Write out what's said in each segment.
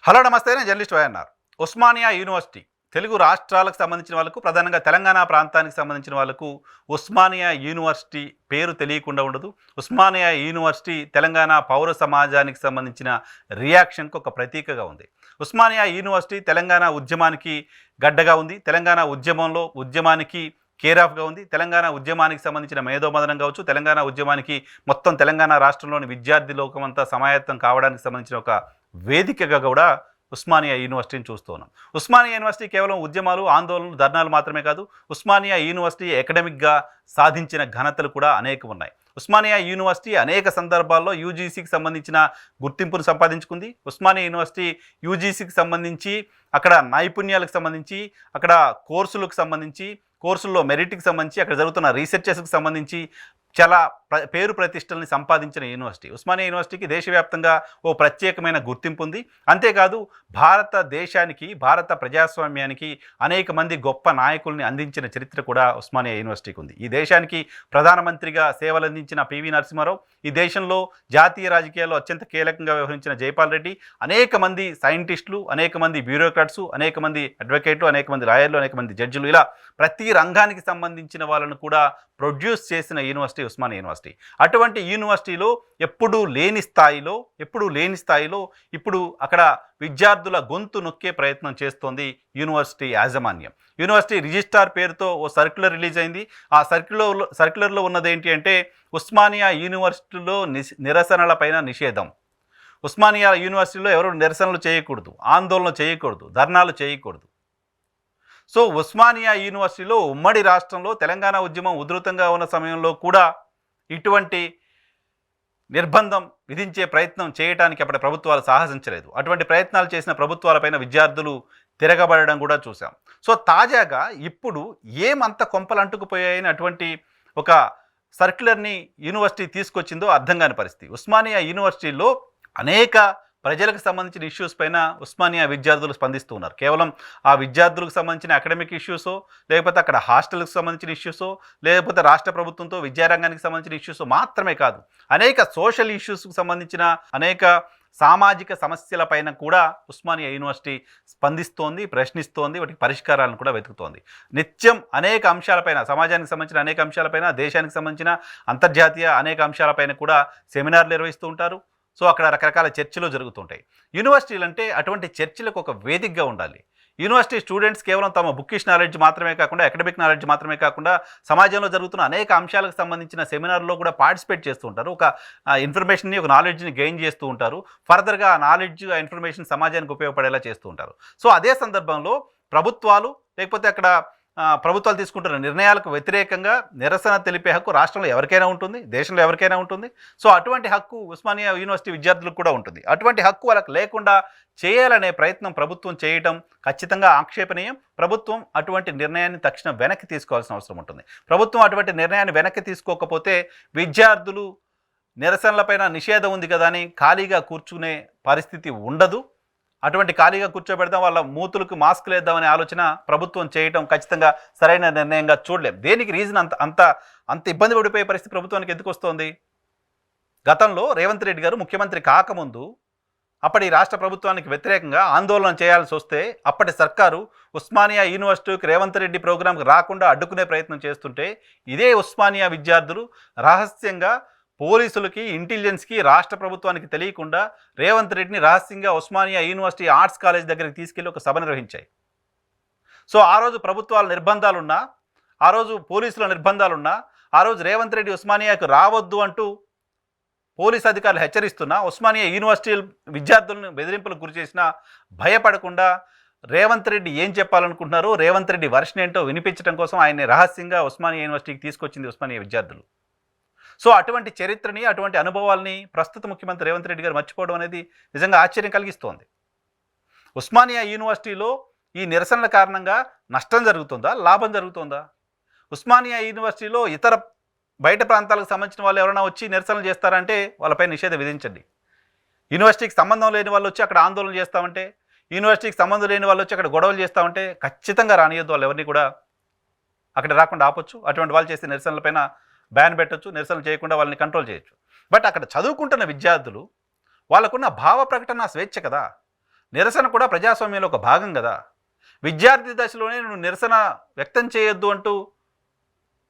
Hello నమస్తే, నేను journalist YNR. Osmania university Telugu రాష్ట్రాలకు సంబంధించిన వాళ్ళకు, ప్రధానంగా తెలంగాణ ప్రాంతానికి సంబంధించిన వాళ్ళకు ఉస్మానియా యూనివర్సిటీ పేరు తెలియకుండా ఉండదు. ఉస్మానియా యూనివర్సిటీ తెలంగాణ పౌర సమాజానికి సంబంధించిన రియాక్షన్కి ఒక ప్రతీకగా ఉంది. ఉస్మానియా యూనివర్సిటీ తెలంగాణ ఉద్యమానికి గడ్డగా ఉంది. తెలంగాణ ఉద్యమానికి కేర్ ఆఫ్గా ఉంది. తెలంగాణ ఉద్యమానికి సంబంధించిన మేధోమదనం కావచ్చు, తెలంగాణ ఉద్యమానికి మొత్తం తెలంగాణ రాష్ట్రంలోని విద్యార్థి లోకమంతా సమాయత్తం కావడానికి సంబంధించిన ఒక వేదికగా కూడా ఉస్మానియా యూనివర్సిటీని చూస్తూ ఉన్నాం. ఉస్మానియా యూనివర్సిటీ కేవలం ఉద్యమాలు, ఆందోళనలు, ధర్నాలు మాత్రమే కాదు. ఉస్మానియా యూనివర్సిటీ అకాడమిక్గా సాధించిన ఘనతలు కూడా అనేకం ఉన్నాయి. ఉస్మానియా యూనివర్సిటీ అనేక సందర్భాల్లో యూజీసీకి సంబంధించిన గుర్తింపును సంపాదించుకుంది. ఉస్మానియా యూనివర్సిటీ యూజీసీకి సంబంధించి అక్కడ నైపుణ్యాలకు సంబంధించి, అక్కడ కోర్సులకు సంబంధించి, కోర్సుల్లో మెరిట్కి సంబంధించి, అక్కడ జరుగుతున్న రీసెర్చెస్కి సంబంధించి చాలా పేరు ప్రతిష్టల్ని సంపాదించిన యూనివర్సిటీ. ఉస్మానియా యూనివర్సిటీకి దేశవ్యాప్తంగా ఓ ప్రత్యేకమైన గుర్తింపు ఉంది. అంతేకాదు భారతదేశానికి, భారత ప్రజాస్వామ్యానికి అనేక మంది గొప్ప నాయకుల్ని అందించిన చరిత్ర కూడా ఉస్మానియా యూనివర్సిటీకి ఉంది. ఈ దేశానికి ప్రధానమంత్రిగా సేవలు అందించిన పివి నరసింహారావు, ఈ దేశంలో జాతీయ రాజకీయాల్లో అత్యంత కీలకంగా వ్యవహరించిన జైపాల్ రెడ్డి, అనేక మంది సైంటిస్టులు, అనేక మంది బ్యూరోక్రాట్సు, అనేక మంది అడ్వకేట్లు, అనేక మంది లాయర్లు, అనేక మంది జడ్జిలు, ఇలా ప్రతి రంగానికి సంబంధించిన వాళ్ళను కూడా ప్రొడ్యూస్ చేసిన యూనివర్సిటీ ఉస్మానియా యూనివర్సిటీ. అటువంటి యూనివర్సిటీలో ఎప్పుడూ లేని స్థాయిలో ఇప్పుడు అక్కడ విద్యార్థుల గొంతు నొక్కే ప్రయత్నం చేస్తోంది యూనివర్సిటీ యాజమాన్యం. యూనివర్సిటీ రిజిస్ట్రార్ పేరుతో ఓ సర్క్యులర్ రిలీజ్ అయింది. ఆ సర్క్యులర్లో ఉన్నది ఏంటి అంటే, ఉస్మానియా యూనివర్సిటీలో నిరసనలపైన నిషేధం. ఉస్మానియా యూనివర్సిటీలో ఎవరు నిరసనలు చేయకూడదు, ఆందోళన చేయకూడదు, ధర్నాలు చేయకూడదు. సో ఉస్మానియా యూనివర్సిటీలో ఉమ్మడి రాష్ట్రంలో తెలంగాణ ఉద్యమం ఉధృతంగా ఉన్న సమయంలో కూడా ఇటువంటి నిర్బంధం విధించే ప్రయత్నం చేయడానికి అప్పటి ప్రభుత్వాలు సాహసించలేదు. అటువంటి ప్రయత్నాలు చేసిన ప్రభుత్వాలపైన విద్యార్థులు తిరగబడడం కూడా చూసాం. సో తాజాగా ఇప్పుడు ఏమంత కొంపలు అంటుకుపోయాయని అటువంటి ఒక సర్క్యులర్ని యూనివర్సిటీ తీసుకొచ్చిందో అర్థం కాని పరిస్థితి. ఉస్మానియా యూనివర్సిటీలో అనేక ప్రజలకు సంబంధించిన ఇష్యూస్ పైన ఉస్మానియా విద్యార్థులు స్పందిస్తూ ఉన్నారు. కేవలం ఆ విద్యార్థులకు సంబంధించిన అకాడమిక్ ఇష్యూసో, లేకపోతే అక్కడ హాస్టల్కి సంబంధించిన ఇష్యూసో, లేకపోతే రాష్ట్ర ప్రభుత్వంతో విద్యారంగానికి సంబంధించిన ఇష్యూసో మాత్రమే కాదు, అనేక సోషల్ ఇష్యూస్కి సంబంధించిన అనేక సామాజిక సమస్యలపైన కూడా ఉస్మానియా యూనివర్సిటీ స్పందిస్తోంది, ప్రశ్నిస్తోంది, వాటికి పరిష్కారాలను కూడా వెతుకుతోంది. నిత్యం అనేక అంశాలపైన, సమాజానికి సంబంధించిన అనేక అంశాలపైన, దేశానికి సంబంధించిన అంతర్జాతీయ అనేక అంశాలపైన కూడా సెమినార్లు నిర్వహిస్తూ ఉంటారు. సో అక్కడ రకరకాల చర్చలు జరుగుతుంటాయి. యూనివర్సిటీలు అంటే అటువంటి చర్చలకు ఒక వేదికగా ఉండాలి. యూనివర్సిటీ స్టూడెంట్స్ కేవలం తమ బుక్కిష్ నాలెడ్జ్ మాత్రమే కాకుండా, అకాడమిక్ నాలెడ్జ్ మాత్రమే కాకుండా, సమాజంలో జరుగుతున్న అనేక అంశాలకు సంబంధించిన సెమినార్లో కూడా పార్టిసిపేట్ చేస్తూ ఉంటారు. ఒక ఇన్ఫర్మేషన్ని, ఒక నాలెడ్జ్ని గెయిన్ చేస్తూ ఉంటారు. ఫర్దర్గా ఆ నాలెడ్జ్, ఆ ఇన్ఫర్మేషన్ సమాజానికి ఉపయోగపడేలా చేస్తూ ఉంటారు. సో అదే సందర్భంలో ప్రభుత్వాలు, లేకపోతే అక్కడ ప్రభుత్వాలు తీసుకుంటున్న నిర్ణయాలకు వ్యతిరేకంగా నిరసన తెలిపే హక్కు రాష్ట్రంలో ఎవరికైనా ఉంటుంది, దేశంలో ఎవరికైనా ఉంటుంది. సో అటువంటి హక్కు ఉస్మానియా యూనివర్సిటీ విద్యార్థులకు కూడా ఉంటుంది. అటువంటి హక్కు వాళ్ళకి లేకుండా చేయాలనే ప్రయత్నం ప్రభుత్వం చేయటం ఖచ్చితంగా ఆక్షేపణీయం. ప్రభుత్వం అటువంటి నిర్ణయాన్ని తక్షణం వెనక్కి తీసుకోవాల్సిన అవసరం ఉంటుంది. ప్రభుత్వం అటువంటి నిర్ణయాన్ని వెనక్కి తీసుకోకపోతే విద్యార్థులు నిరసనలపైన నిషేధం ఉంది కదా అని ఖాళీగా కూర్చునే పరిస్థితి ఉండదు. అటువంటి ఖాళీగా కూర్చోబెడదాం, వాళ్ళ మూతులకు మాస్కులు వేద్దామనే ఆలోచన ప్రభుత్వం చేయటం ఖచ్చితంగా సరైన నిర్ణయంగా చూడలేం. దేనికి రీజన్ అంత ఇబ్బంది పడిపోయే పరిస్థితి ప్రభుత్వానికి ఎందుకు వస్తుంది? గతంలో రేవంత్ రెడ్డి గారు ముఖ్యమంత్రి కాకముందు అప్పటి రాష్ట్ర ప్రభుత్వానికి వ్యతిరేకంగా ఆందోళన చేయాల్సి వస్తే అప్పటి సర్కారు ఉస్మానియా యూనివర్సిటీకి రేవంత్ రెడ్డి ప్రోగ్రాంకి రాకుండా అడ్డుకునే ప్రయత్నం చేస్తుంటే, ఇదే ఉస్మానియా విద్యార్థులు రహస్యంగా పోలీసులకి, ఇంటెలిజెన్స్కి, రాష్ట్ర ప్రభుత్వానికి తెలియకుండా రేవంత్ రెడ్డిని రహస్యంగా ఉస్మానియా యూనివర్సిటీ ఆర్ట్స్ కాలేజ్ దగ్గరికి తీసుకెళ్లి ఒక సభ నిర్వహించాయి. సో ఆ రోజు ప్రభుత్వాల నిర్బంధాలున్నా, ఆ రోజు పోలీసుల నిర్బంధాలున్నా, ఆ రోజు రేవంత్ రెడ్డి ఉస్మానియాకు రావద్దు అంటూ పోలీస్ అధికారులు హెచ్చరిస్తున్నా, ఉస్మానియా యూనివర్సిటీ విద్యార్థులను బెదిరింపులకు గురి చేసినా భయపడకుండా రేవంత్ రెడ్డి ఏం చెప్పాలనుకుంటున్నారో, రేవంత్ రెడ్డి వర్షన్ ఏంటో వినిపించడం కోసం ఆయన్ని రహస్యంగా ఉస్మానియా యూనివర్సిటీకి తీసుకొచ్చింది ఉస్మానియా విద్యార్థులు. సో అటువంటి చరిత్రని, అటువంటి అనుభవాల్ని ప్రస్తుత ముఖ్యమంత్రి రేవంత్ రెడ్డి గారు మర్చిపోవడం అనేది నిజంగా ఆశ్చర్యం కలిగిస్తోంది. ఉస్మానియా యూనివర్సిటీలో ఈ నిరసనల కారణంగా నష్టం జరుగుతుందా, లాభం జరుగుతుందా? ఉస్మానియా యూనివర్సిటీలో ఇతర బయట ప్రాంతాలకు సంబంధించిన వాళ్ళు ఎవరైనా వచ్చి నిరసనలు చేస్తారంటే వాళ్ళపై నిషేధం విధించండి. యూనివర్సిటీకి సంబంధం లేని వాళ్ళు వచ్చి అక్కడ ఆందోళన చేస్తామంటే, యూనివర్సిటీకి సంబంధం లేని వాళ్ళు వచ్చి అక్కడ గొడవలు చేస్తామంటే ఖచ్చితంగా రానియొద్దు. వాళ్ళు ఎవరిని కూడా అక్కడ రాకుండా ఆపొచ్చు. అటువంటి వాళ్ళు చేసే నిరసనలపైన బ్యాన్ పెట్టచ్చు, నిరసనలు చేయకుండా వాళ్ళని కంట్రోల్ చేయొచ్చు. బట్ అక్కడ చదువుకుంటున్న విద్యార్థులు, వాళ్ళకున్న భావ ప్రకటన స్వేచ్ఛ కదా. నిరసన కూడా ప్రజాస్వామ్యంలో ఒక భాగం కదా. విద్యార్థి దశలోనే నువ్వు నిరసన వ్యక్తం చేయొద్దు అంటూ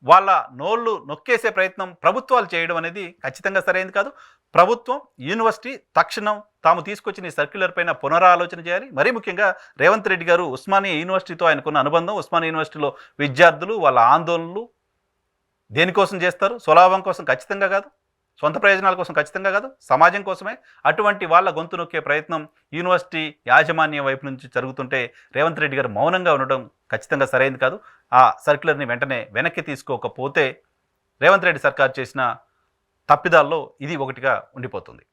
వాళ్ళ నోళ్ళు నొక్కేసే ప్రయత్నం ప్రభుత్వాలు చేయడం అనేది ఖచ్చితంగా సరైనది కాదు. ప్రభుత్వం, యూనివర్సిటీ తక్షణం తాము తీసుకొచ్చిన ఈ సర్క్యులర్ పైన పునరాలోచన చేయాలి. మరీ ముఖ్యంగా రేవంత్ రెడ్డి గారు ఉస్మానియా యూనివర్సిటీతో ఆయనకున్న అనుబంధం, ఉస్మానియా యూనివర్సిటీలో విద్యార్థులు వాళ్ళ ఆందోళనలు దేనికోసం చేస్తారు? స్వలాభం కోసం ఖచ్చితంగా కాదు, సొంత ప్రయోజనాల కోసం ఖచ్చితంగా కాదు, సమాజం కోసమే. అటువంటి వాళ్ళ గొంతు నొక్కే ప్రయత్నం యూనివర్సిటీ యాజమాన్యం వైపు నుంచి జరుగుతుంటే రేవంత్ రెడ్డి గారు మౌనంగా ఉండడం ఖచ్చితంగా సరైనది కాదు. ఆ సర్క్యులర్ని వెంటనే వెనక్కి తీసుకోకపోతే రేవంత్ రెడ్డి సర్కార్ చేసిన తప్పిదాల్లో ఇది ఒకటిగా ఉండిపోతుంది.